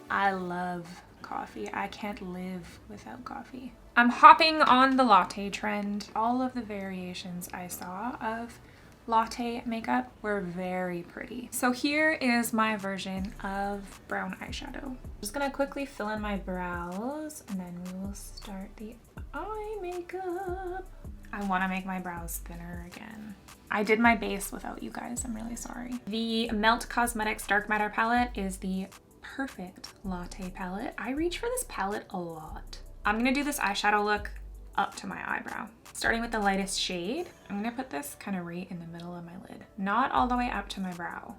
I love coffee. I can't live without coffee. I'm hopping on the latte trend. All of the variations I saw of latte makeup were very pretty. So here is my version of brown eyeshadow. I'm just gonna quickly fill in my brows and then we will start the eye makeup. I wanna make my brows thinner again. I did my base without you guys, I'm really sorry. The Melt Cosmetics Dark Matter palette is the perfect latte palette. I reach for this palette a lot. I'm gonna do this eyeshadow look up to my eyebrow. Starting with the lightest shade, I'm gonna put this kind of right in the middle of my lid. Not all the way up to my brow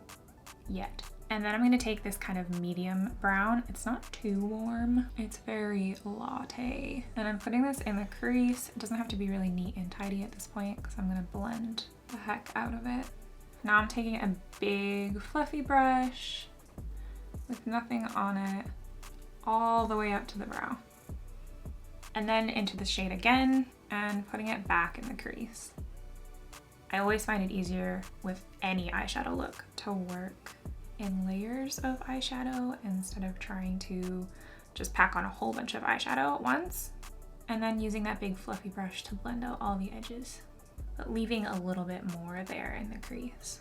yet. And then I'm gonna take this kind of medium brown. It's not too warm. It's very latte. And I'm putting this in the crease. It doesn't have to be really neat and tidy at this point because I'm gonna blend the heck out of it. Now I'm taking a big fluffy brush with nothing on it all the way up to the brow. And then into the shade again and putting it back in the crease. I always find it easier with any eyeshadow look to work in layers of eyeshadow instead of trying to just pack on a whole bunch of eyeshadow at once. And then using that big fluffy brush to blend out all the edges, but leaving a little bit more there in the crease.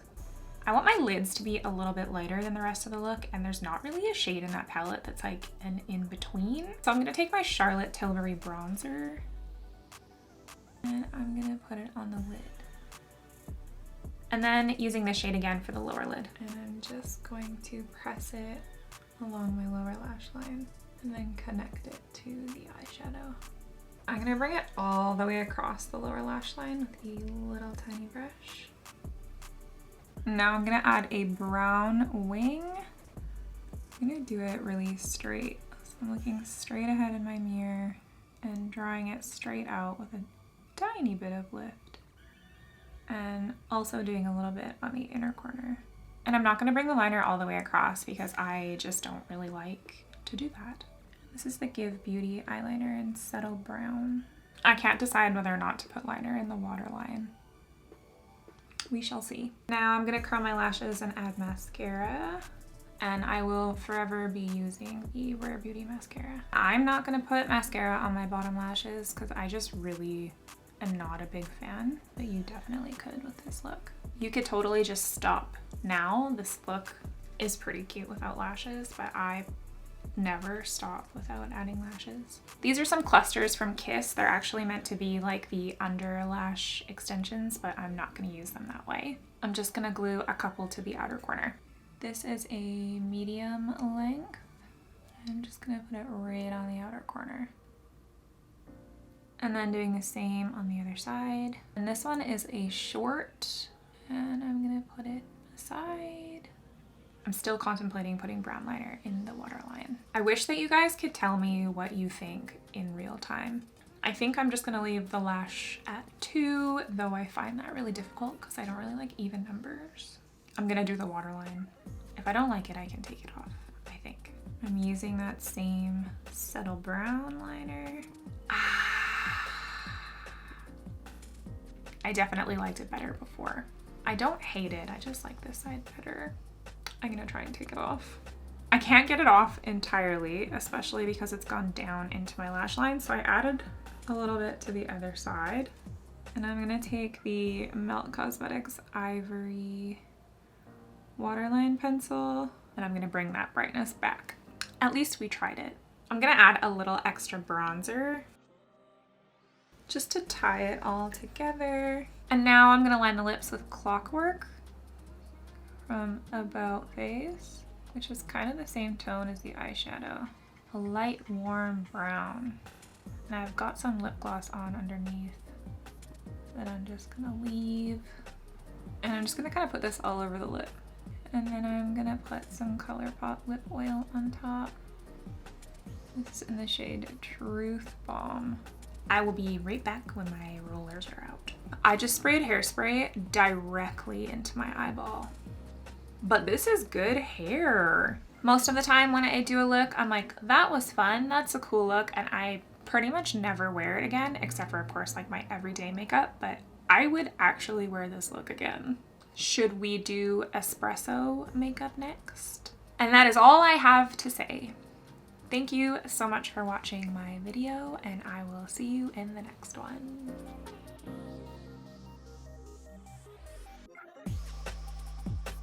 I want my lids to be a little bit lighter than the rest of the look, and there's not really a shade in that palette that's like an in-between. So I'm gonna take my Charlotte Tilbury bronzer and I'm gonna put it on the lid. And then using this shade again for the lower lid. And I'm just going to press it along my lower lash line and then connect it to the eyeshadow. I'm gonna bring it all the way across the lower lash line with a little tiny brush. Now I'm gonna add a brown wing. I'm gonna do it really straight. So I'm looking straight ahead in my mirror and drawing it straight out with a tiny bit of lift. And also doing a little bit on the inner corner. And I'm not gonna bring the liner all the way across because I just don't really like to do that. This is the Give Beauty eyeliner in Settle Brown. I can't decide whether or not to put liner in the waterline. We shall see. Now I'm gonna curl my lashes and add mascara. And I will forever be using the Rare Beauty mascara. I'm not gonna put mascara on my bottom lashes because I just really am not a big fan, but you definitely could with this look. You could totally just stop now. This look is pretty cute without lashes, but I never stop without adding lashes. These are some clusters from Kiss. They're actually meant to be like the under lash extensions, but I'm not gonna use them that way. I'm just gonna glue a couple to the outer corner. This is a medium length. I'm just gonna put it right on the outer corner. And then doing the same on the other side. And this one is a short, and I'm gonna put it aside. I'm still contemplating putting brown liner in the waterline. I wish that you guys could tell me what you think in real time. I think I'm just gonna leave the lash at 2, though I find that really difficult because I don't really like even numbers. I'm gonna do the waterline. If I don't like it, I can take it off, I think. I'm using that same Settle Brown liner. I definitely liked it better before. I don't hate it, I just like this side better. I'm gonna try and take it off. I can't get it off entirely, especially because it's gone down into my lash line, so I added a little bit to the other side. And I'm gonna take the Melt Cosmetics Ivory waterline pencil, and I'm gonna bring that brightness back. At least we tried it. I'm gonna add a little extra bronzer just to tie it all together. And now I'm gonna line the lips with Clockwork from About Face, which is kind of the same tone as the eyeshadow. A light warm brown. And I've got some lip gloss on underneath that I'm just gonna leave. And I'm just gonna kind of put this all over the lip. And then I'm gonna put some ColourPop lip oil on top. This is in the shade Truth Bomb. I will be right back when my rollers are out. I just sprayed hairspray directly into my eyeball. But this is good hair. Most of the time when I do a look, I'm like, that was fun, that's a cool look, and I pretty much never wear it again, except for, of course, like my everyday makeup, but I would actually wear this look again. Should we do espresso makeup next? And that is all I have to say. Thank you so much for watching my video, and I will see you in the next one.